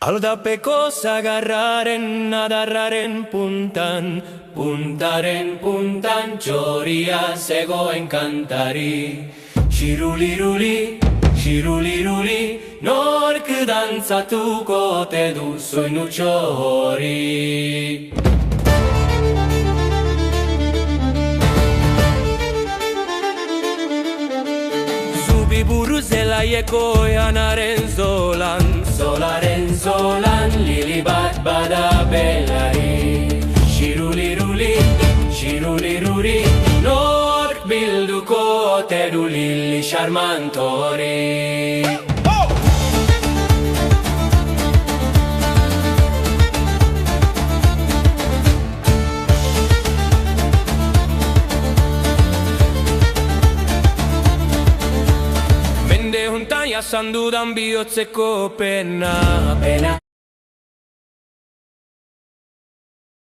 Aldapeko zagarraren adarraren puntan, puntaren puntan txoria zegoen kantari. Xiruliruli, xiruliruli, nork dantzatuko ote du soinu txori. Zubi buru zelaieko janaren zolan, zolaren zolan lili bat bada belari. Xiruliruli, xiruliruri, nork bilduko ote du lili xarmantori. Mende hontan jasan dudan bihotzeko pena, pena,